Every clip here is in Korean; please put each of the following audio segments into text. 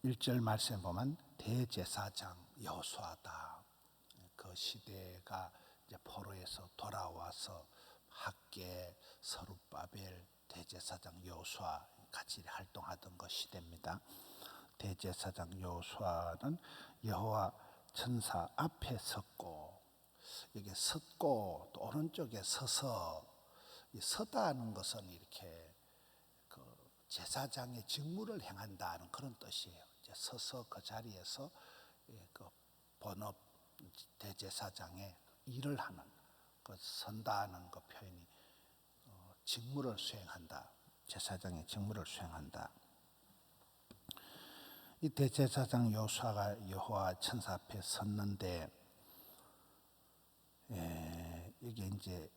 1절 말씀에 보면 대제사장 여호수아다. 그 시대가 이제 포로에서 돌아와서 학계, 서룹바벨, 대제사장 여호수아 같이 활동하던 그 시대입니다. 대제사장 여호수아는 여호와 천사 앞에 섰고, 이게 섰고 또 오른쪽에 서서, 이 서다는 것은 이렇게 그 제사장의 직무를 행한다는 그런 뜻이에요. 이제 서서 그 자리에서 그 본업 대제사장의 일을 하는, 그 선다는 그 표현이 직무를 수행한다. 제사장의 직무를 수행한다. 이 대제사장 여호수아가 여호와 천사 앞에 섰는데, 이게 이제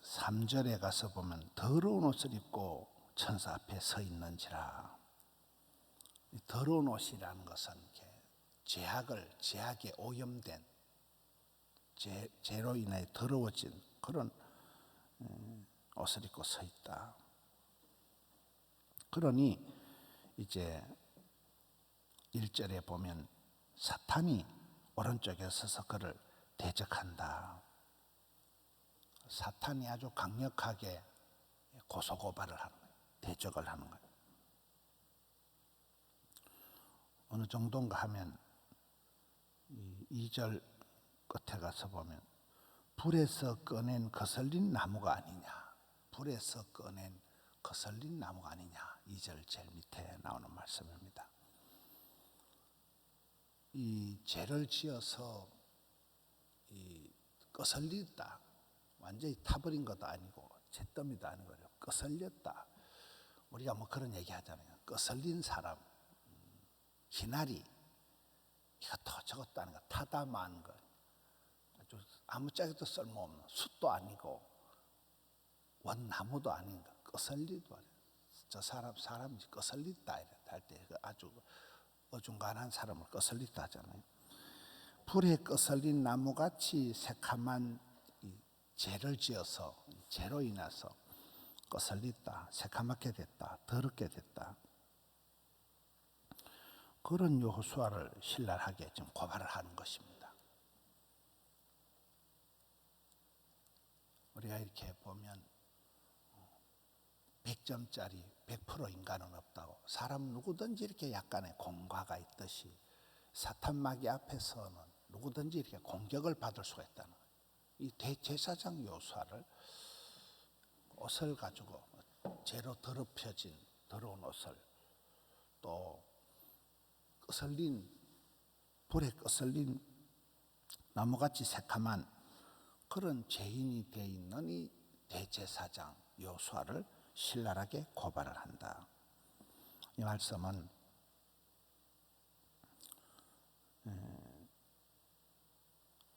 3절에 가서 보면 더러운 옷을 입고 천사 앞에 서 있는지라. 이 더러운 옷이라는 것은 이렇게 죄악에 오염된, 죄로 인해 더러워진 그런 옷을 입고 서 있다. 그러니 이제 1절에 보면 사탄이 오른쪽에 서서 그를 대적한다. 사탄이 아주 강력하게 고소고발을 하는 거예요. 대적을 하는 거예요. 어느 정도인가 하면 2절 끝에 가서 보면 불에서 꺼낸 거슬린 나무가 아니냐. 불에서 꺼낸 거슬린 나무가 아니냐. 2절 제일 밑에 나오는 말씀입니다. 이 죄를 지어서 이 거슬리다, 완전히 타버린 것도 아니고 잿더미도 아니고 거슬렸다. 우리가 뭐 그런 얘기 하잖아요. 거슬린 사람, 기나리, 이것도 저것도 아닌 거, 타다만 거, 아주 아무짝에도 쓸모없는 숯도 아니고 원나무도 아닌 거, 거슬리도 아니고, 저 사람이 거슬리다 할 때 아주 어중간한 사람을 거슬리다 하잖아요. 불에 거슬린 나무같이 새카만 죄를 지어서, 죄로 인해서 거슬리다, 새카맣게 됐다, 더럽게 됐다. 그런 여호수아를 신랄하게 지금 고발을 하는 것입니다. 우리가 이렇게 보면 100점짜리 100% 인간은 없다고, 사람 누구든지 이렇게 약간의 공과가 있듯이 사탄 마귀 앞에서는 누구든지 이렇게 공격을 받을 수가 있다는 거예요. 이 대제사장 여호수아를 옷을 가지고 죄로 더럽혀진 더러운 옷을, 또 거슬린, 불에 거슬린 나무같이 새카만 그런 죄인이 되어 있는 이 대제사장 여호수아를 신랄하게 고발을 한다. 이 말씀은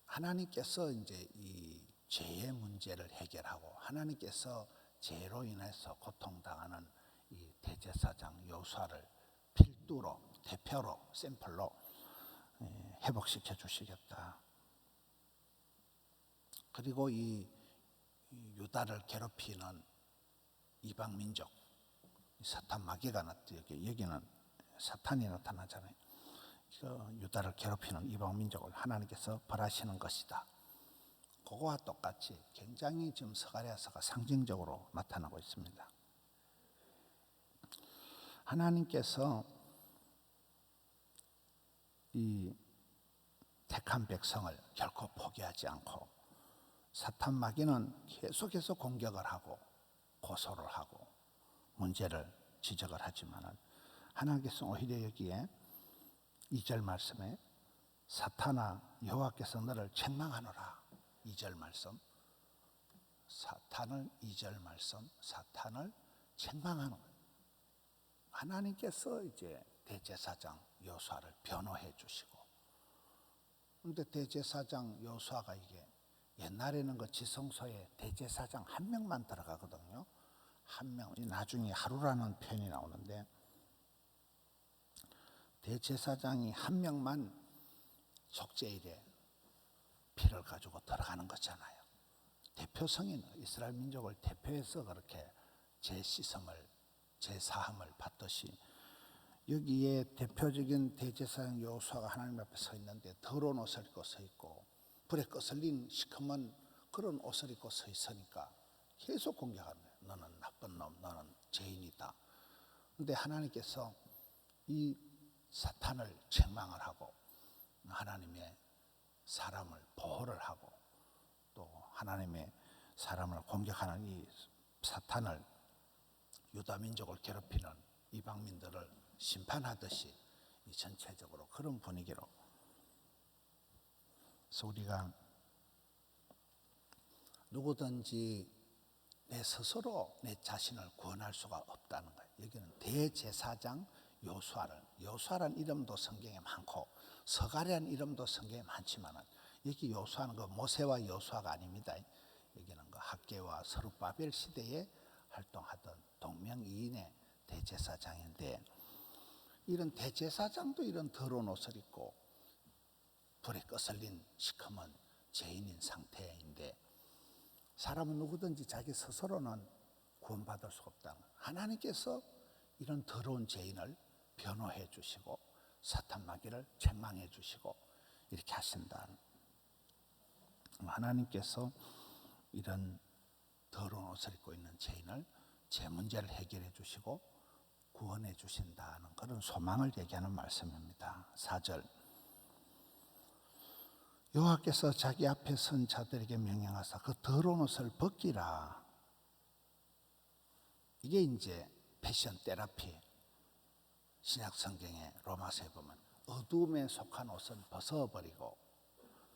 하나님께서 이제 이 죄의 문제를 해결하고, 하나님께서 죄로 인해서 고통당하는 이 대제사장 여호수아를 필두로, 대표로, 샘플로 회복시켜 주시겠다. 그리고 이 유다를 괴롭히는 이방 민족, 사탄 마귀가 여기는 사탄이 나타나잖아요. 유다를 괴롭히는 이방 민족을 하나님께서 벌하시는 것이다. 그거와 똑같이 굉장히 지금 스가랴서가 상징적으로 나타나고 있습니다. 하나님께서 이 택한 백성을 결코 포기하지 않고, 사탄 마귀는 계속해서 공격을 하고 고소를 하고 문제를 지적을 하지만은, 하나님께서 오히려 여기에 2절 말씀에 사탄아 여호와께서 너를 책망하노라. 2절 말씀, 사탄을, 2절 말씀, 사탄을 책망하는 거예요. 하나님께서 이제 대제사장 여호수아를 변호해 주시고, 그런데 대제사장 여호수아가 이게 옛날에는 그 지성소에 대제사장 한 명만 들어가거든요. 한 명, 나중에 하루라는 표현이 나오는데, 대제사장이 한 명만 속죄일에 피를 가지고 들어가는 거잖아요. 대표성인 이스라엘 민족을 대표해서 그렇게 제 씻음을, 제 사함을 받듯이 여기에 대표적인 대제사장 여호수아가 하나님 앞에 서 있는데 더러운 옷을 입고 서 있고 불에 거슬린 시커먼 그런 옷을 입고 서 있으니까 계속 공격하는 거예요. 너는 나쁜 놈, 너는 죄인이다. 그런데 하나님께서 이 사탄을 책망을 하고 하나님의 사람을 보호를 하고 또 하나님의 사람을 공격하는 이 사탄을 유다 민족을 괴롭히는 이방민들을 심판하듯이 이 전체적으로 그런 분위기로. 그래서 우리가 누구든지 내 스스로 내 자신을 구원할 수가 없다는 거예요. 여기는 대제사장 여호수아라는 이름도 성경에 많고 서가랴는 이름도 성경에 많지만은 여기 여호수아는 그 모세와 여호수아가 아닙니다. 여기는 그 학개와 스룹바벨 시대에 활동하던 동명이인의 대제사장인데 이런 대제사장도 이런 더러운 옷을 입고 불에 거슬린 시커먼 죄인인 상태인데 사람은 누구든지 자기 스스로는 구원받을 수 없다는 거예요. 하나님께서 이런 더러운 죄인을 변호해 주시고 사탄 마귀를 책망해 주시고 이렇게 하신다는 하나님께서 이런 더러운 옷을 입고 있는 죄인을 제 문제를 해결해 주시고 구원해 주신다는 그런 소망을 얘기하는 말씀입니다. 4절 여호와께서 자기 앞에 선 자들에게 명령하사 그 더러운 옷을 벗기라. 이게 이제 패션 테라피. 신약 성경에 로마서에 보면 어둠에 속한 옷은 벗어버리고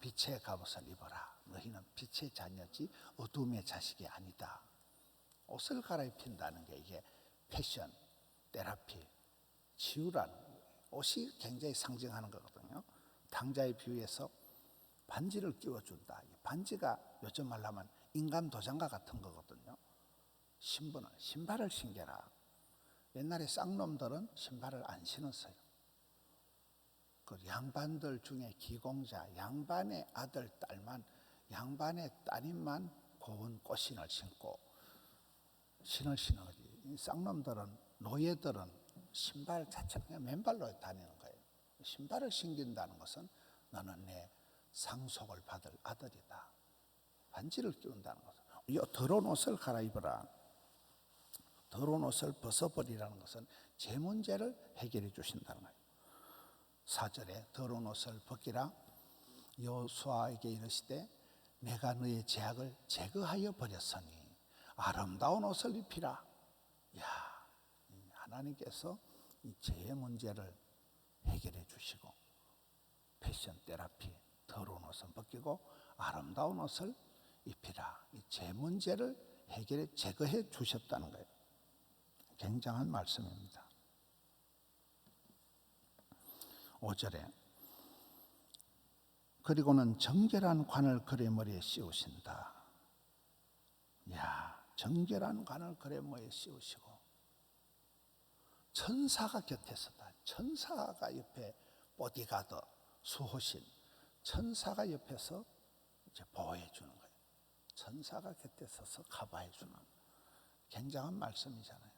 빛의 갑옷을 입어라. 너희는 빛의 자녀지 어둠의 자식이 아니다. 옷을 갈아입힌다는 게 이게 패션 테라피, 치유라는 옷이 굉장히 상징하는 거거든요. 당자의 비유에서 반지를 끼워준다. 반지가 요즘 말로 하면 인간 도장과 같은 거거든요. 신발을 신겨라. 옛날에 쌍놈들은 신발을 안 신었어요. 그 양반들 중에 기공자, 양반의 아들, 딸만, 양반의 따님만 고운 꽃신을 신고 신을 신는 거지. 쌍놈들은, 노예들은 신발 자체를 그냥 맨발로 다니는 거예요. 신발을 신긴다는 것은 너는 내 상속을 받을 아들이다. 반지를 끼운다는 것은 이 더러운 옷을 갈아입어라. 더러운 옷을 벗어버리라는 것은 제 문제를 해결해 주신다는 거예요. 4절에 더러운 옷을 벗기라. 여호수아에게 이르시되 내가 너의 죄악을 제거하여 버렸으니 아름다운 옷을 입히라. 야, 하나님께서 이 죄의 문제를 해결해 주시고 패션 테라피 더러운 옷은 벗기고 아름다운 옷을 입히라. 이 죄 문제를 해결해 제거해 주셨다는 거예요. 굉장한 말씀입니다. 5절에 그리고는 정결한 관을 그의 머리에 씌우신다. 야, 정결한 관을 그의 머리에 씌우시고 천사가 곁에 서다. 천사가 옆에 보디가드, 수호신, 천사가 옆에서 이제 보호해 주는 거예요. 천사가 곁에 서서 커버해 주는 굉장한 말씀이잖아요.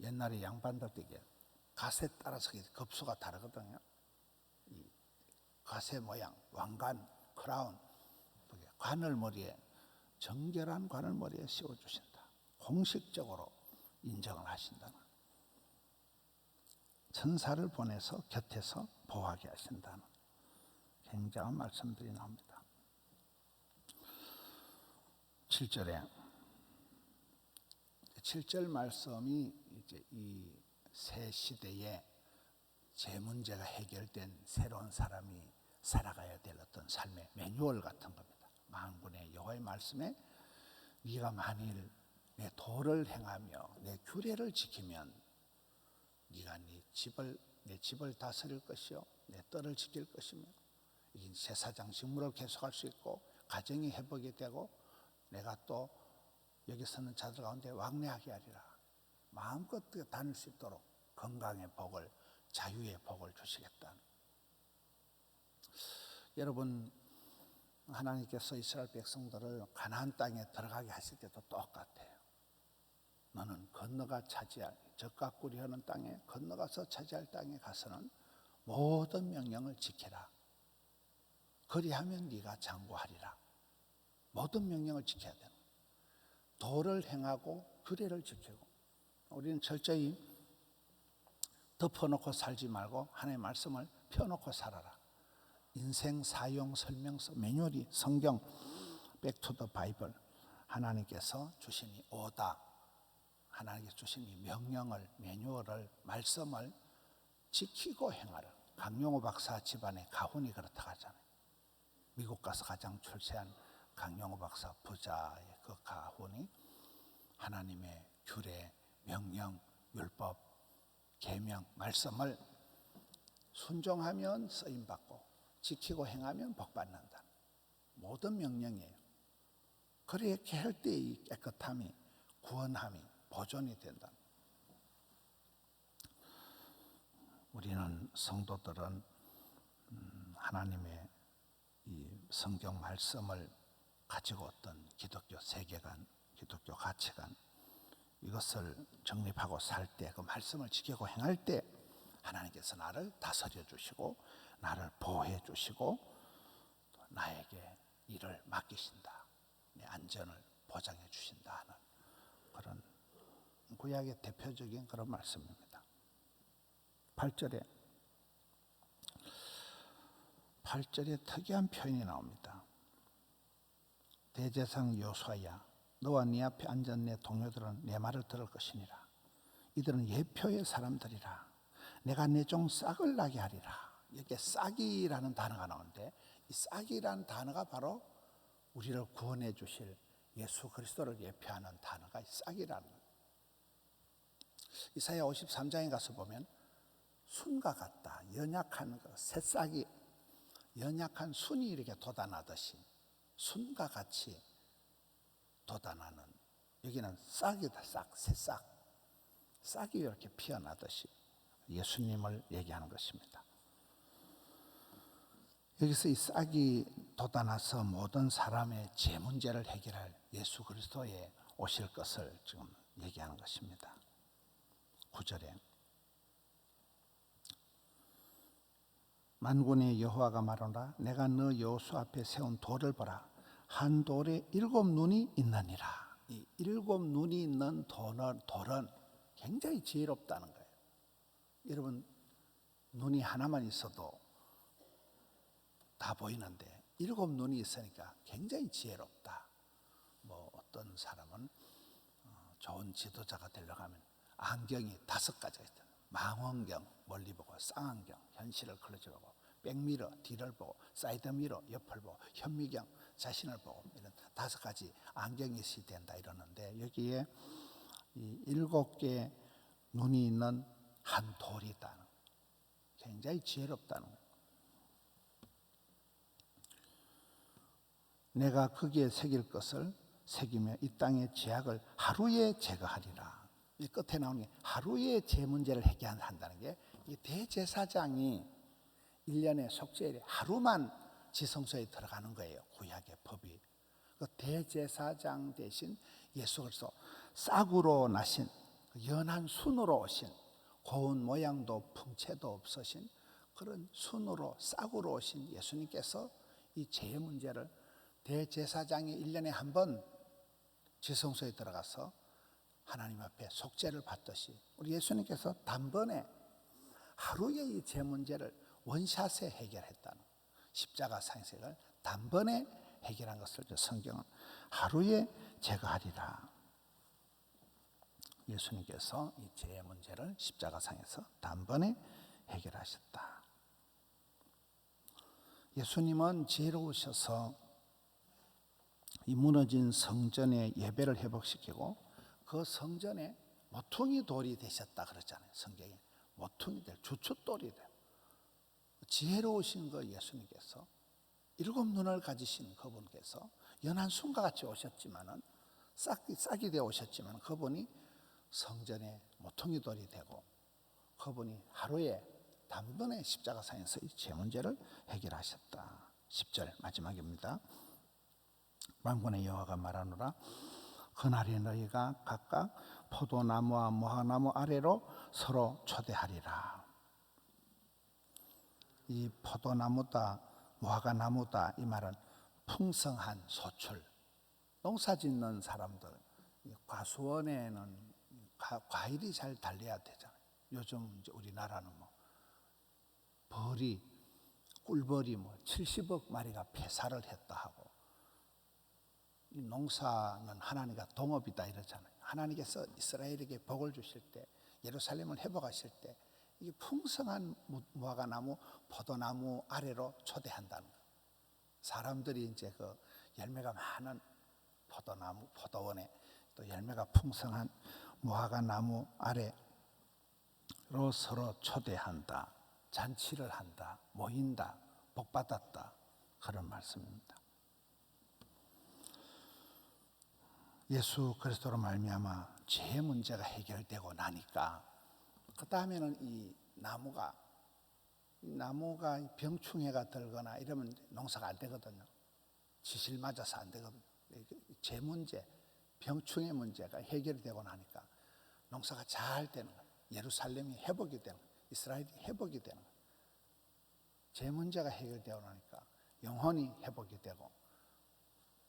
옛날에 양반들 되게 갓에 따라서 급수가 다르거든요. 이 갓의 모양, 왕관, 크라운, 관을 머리에 정결한 관을 머리에 씌워주신다. 공식적으로 인정을 하신다는 천사를 보내서 곁에서 보호하게 하신다는 굉장한 말씀들이 나옵니다. 7절에 7절 말씀이 이제 이 새 시대에 제 문제가 해결된 새로운 사람이 살아가야 될 어떤 삶의 매뉴얼 같은 겁니다. 만군의 여호와의 말씀에 네가 만일 내 도를 행하며 내 규례를 지키면 네가 내 집을 다스릴 것이요 내 뜰을 지킬 것이며 이 제사장 직무를 계속할 수 있고 가정이 회복이 되고 내가 또 여기 서는 자들 가운데 왕래하게 하리라. 마음껏 다닐 수 있도록 건강의 복을 자유의 복을 주시겠다. 여러분 하나님께서 이스라엘 백성들을 가나안 땅에 들어가게 하실 때도 똑같아요. 너는 건너가 차지할 적과 꿀이 흐르는 땅에 건너가서 차지할 땅에 가서는 모든 명령을 지켜라. 그리하면 네가 장구하리라. 모든 명령을 지켜야 되는 거예요. 도를 행하고 규례를 지키고 우리는 철저히 덮어놓고 살지 말고 하나님의 말씀을 펴놓고 살아라. 인생 사용 설명서 매뉴얼이 성경 백투더 바이블 하나님께서 주신 이 오다 하나님께서 주신 이 명령을 매뉴얼을 말씀을 지키고 행하라. 강용호 박사 집안의 가훈이 그렇다고 하잖아요. 미국 가서 가장 출세한 강용호 박사 부자의 그 가훈이 하나님의 규례, 명령, 율법, 계명, 말씀을 순종하면 쓰임받고 지키고 행하면 복받는다. 모든 명령이에요. 그렇게 할 때 이 깨끗함이 구원함이 보존이 된다. 우리는 성도들은 하나님의 이 성경 말씀을 가지고 어떤 기독교 세계관, 기독교 가치관 이것을 정립하고 살 때 그 말씀을 지키고 행할 때 하나님께서 나를 다스려 주시고 나를 보호해 주시고 나에게 일을 맡기신다. 내 안전을 보장해 주신다 하는 그런 구약의 대표적인 그런 말씀입니다. 8절에 특이한 표현이 나옵니다. 대제사장 여호수아야 너와 네 앞에 앉은 내 동료들은 내 말을 들을 것이니라. 이들은 예표의 사람들이라. 내가 내 종 싹을 나게 하리라. 이렇게 싹이라는 단어가 나오는데 이 싹이라는 단어가 바로 우리를 구원해 주실 예수 그리스도를 예표하는 단어가 싹이라는 거예요. 이사야 53장에 가서 보면 순과 같다. 연약한 그 새싹이 연약한 순이 이렇게 돋아나듯이 순과 같이 돋아나는 여기는 싹이다. 새싹 싹이 이렇게 피어나듯이 예수님을 얘기하는 것입니다. 여기서 이 싹이 돋아나서 모든 사람의 죄 문제를 해결할 예수 그리스도에 오실 것을 지금 얘기하는 것입니다. 9절에 만군의 여호와가 말하노라 내가 너 여호수 앞에 세운 돌을 보라 한 돌에 7 눈이 있느니라. 이 7 눈이 있는 돌은 굉장히 지혜롭다는 거예요. 여러분 눈이 하나만 있어도 다 보이는데 7 눈이 있으니까 굉장히 지혜롭다. 뭐 어떤 사람은 좋은 지도자가 되려고 하면 안경이 5가지가 있다. 망원경 멀리 보고 쌍안경 현실을 클로즈보고 백미러 뒤를 보고 사이드미러 옆을 보고 현미경 자신을 보고 이런 5가지 안경이 있어야 된다 이러는데 여기에 이 7개 눈이 있는 한 돌이 있다는 굉장히 지혜롭다는 거예요. 내가 거기에 새길 것을 새기며 이 땅의 죄악을 하루에 제거하리라. 이 끝에 나오는 게 하루에 죄 문제를 해결한다는 게 이 대제사장이 1년에 속죄일에 하루만 지성소에 들어가는 거예요. 구약의 법이. 그 대제사장 대신 예수 그리스도 싹으로 나신 연한 순으로 오신 고운 모양도 풍채도 없으신 그런 순으로 싹으로 오신 예수님께서 이 죄의 문제를 대제사장이 1년에 한 번 지성소에 들어가서 하나님 앞에 속죄를 받듯이 우리 예수님께서 단번에 하루에 이 죄 문제를 원샷에 해결했다는 십자가상에서 이걸 단번에 해결한 것을 성경은 하루에 제거하리라. 예수님께서 이 죄의 문제를 십자가상에서 단번에 해결하셨다. 예수님은 지혜로우셔서 이 무너진 성전의 예배를 회복시키고 그 성전에 모퉁이 돌이 되셨다 그러잖아요. 성경에 모퉁이 될 주춧돌이 돼. 지혜로우신 그 예수님께서 7 눈을 가지신 그분께서 연한 순과 같이 오셨지만은 싹이 되어 오셨지만 그분이 성전에 모퉁이 돌이 되고 그분이 하루에 단번에 십자가상에서 이 죄 문제를 해결하셨다. 10절 마지막입니다. 만군의 여호와가 말하노라 그날에 너희가 각각 포도나무와 무화과나무 아래로 서로 초대하리라. 이 포도나무다 무화과나무다 이 말은 풍성한 소출, 농사짓는 사람들, 과수원에는 과일이 잘 달려야 되잖아요. 요즘 이제 우리나라는 뭐 벌이 꿀벌이 뭐 70억 마리가 폐사를 했다 하고, 이 농사는 하나님과 동업이다 이러잖아요. 하나님께서 이스라엘에게 복을 주실 때, 예루살렘을 회복하실 때 이 풍성한 무화과나무, 포도나무 아래로 초대한다는 거예요. 사람들이 이제 그 열매가 많은 포도나무, 포도원에 또 열매가 풍성한 무화과나무 아래로 서로 초대한다, 잔치를 한다, 모인다, 복받았다, 그런 말씀입니다. 예수 그리스도로 말미암아 죄 문제가 해결되고 나니까 그 다음에는 이 나무가 병충해가 들거나 이러면 농사가 안 되거든요. 지실 맞아서 안 되거든요. 죄 문제, 병충해 문제가 해결이 되고 나니까 농사가 잘 되는 거예요. 예루살렘이 회복이 되는 거예요. 이스라엘이 회복이 되는 거예요. 죄 문제가 해결되고 나니까 영혼이 회복이 되고,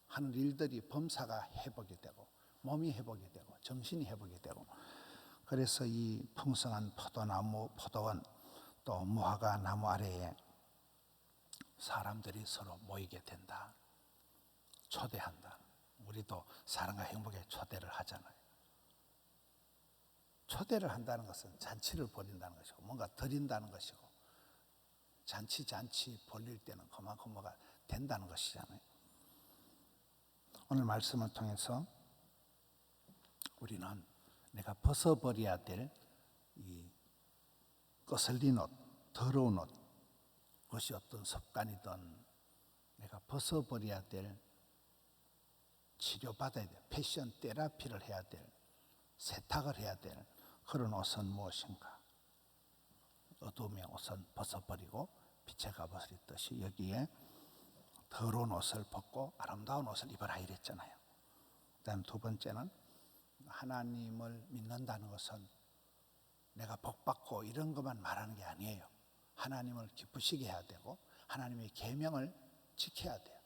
하는 일들이, 범사가 회복이 되고, 몸이 회복이 되고, 정신이 회복이 되고, 그래서 이 풍성한 포도나무, 포도원, 또 무화과나무 아래에 사람들이 서로 모이게 된다, 초대한다. 우리도 사랑과 행복에 초대를 하잖아요. 초대를 한다는 것은 잔치를 벌인다는 것이고, 뭔가 드린다는 것이고, 잔치 벌릴 때는 그만큼 뭐가 된다는 것이잖아요. 오늘 말씀을 통해서 우리는 내가 벗어버려야 될 이 거슬린 옷, 더러운 옷, 그것이 어떤 습관이든 내가 벗어버려야 될, 치료받아야 될, 패션 테라피를 해야 될, 세탁을 해야 될 그런 옷은 무엇인가? 어둠의 옷은 벗어버리고 빛의 값을 입듯이 여기에 더러운 옷을 벗고 아름다운 옷을 입어라 이랬잖아요. 그다음 두 번째는 하나님을 믿는다는 것은 내가 복받고 이런 것만 말하는 게 아니에요. 하나님을 기쁘시게 해야 되고 하나님의 계명을 지켜야 돼요.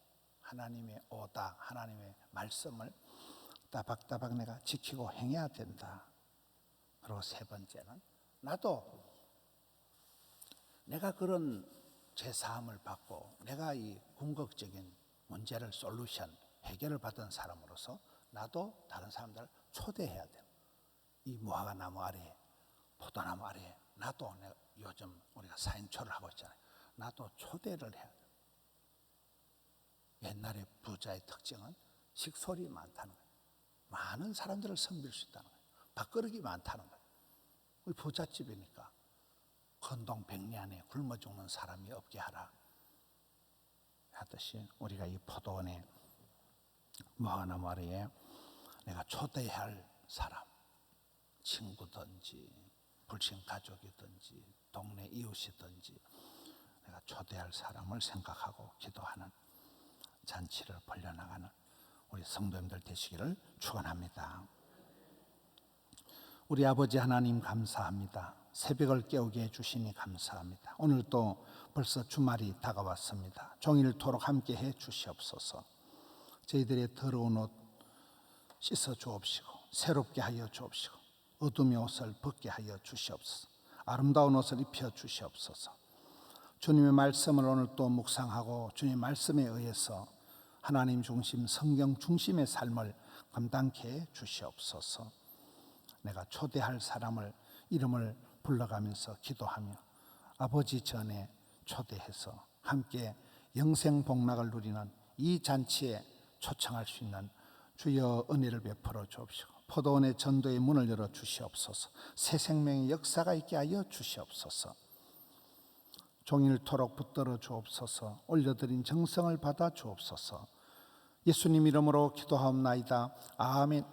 하나님의 오다, 하나님의 말씀을 따박따박 내가 지키고 행해야 된다. 그리고 세 번째는 나도 내가 그런 죄사함을 받고 내가 이 궁극적인 문제를 솔루션, 해결을 받은 사람으로서 나도 다른 사람들을 초대해야 돼요. 이 무화과나무 아래에, 포도나무 아래에 나도, 요즘 우리가 사인초를 하고 있잖아요. 나도 초대를 해야 돼요. 옛날에 부자의 특징은 식솔이 많다는 거예요. 많은 사람들을 섬길 수 있다는 거예요. 밥그릇이 많다는 거예요. 우리 부잣집이니까 건동백리안에 굶어 죽는 사람이 없게 하라 하듯이, 우리가 이 포도원에 무화과나무 아래에 내가 초대해야 할 사람, 친구든지 불신 가족이든지 동네 이웃이든지 내가 초대할 사람을 생각하고 기도하는 잔치를 벌려나가는 우리 성도님들 되시기를 축원합니다. 우리 아버지 하나님 감사합니다. 새벽을 깨우게 해주시니 감사합니다. 오늘 또 벌써 주말이 다가왔습니다. 종일토록 함께해 주시옵소서. 저희들의 더러운 옷 씻어 주옵시고 새롭게 하여 주옵시고 어둠의 옷을 벗게 하여 주시옵소서. 아름다운 옷을 입혀 주시옵소서. 주님의 말씀을 오늘 또 묵상하고 주님의 말씀에 의해서 하나님 중심, 성경 중심의 삶을 감당케 해 주시옵소서. 내가 초대할 사람을 이름을 불러가면서 기도하며 아버지 전에 초대해서 함께 영생복락을 누리는 이 잔치에 초청할 수 있는 주여 은혜를 베풀어 주옵시고 포도원의 전도의 문을 열어 주시옵소서. 새 생명의 역사가 있게 하여 주시옵소서. 종일토록 붙들어 주옵소서. 올려드린 정성을 받아 주옵소서. 예수님 이름으로 기도하옵나이다. 아멘.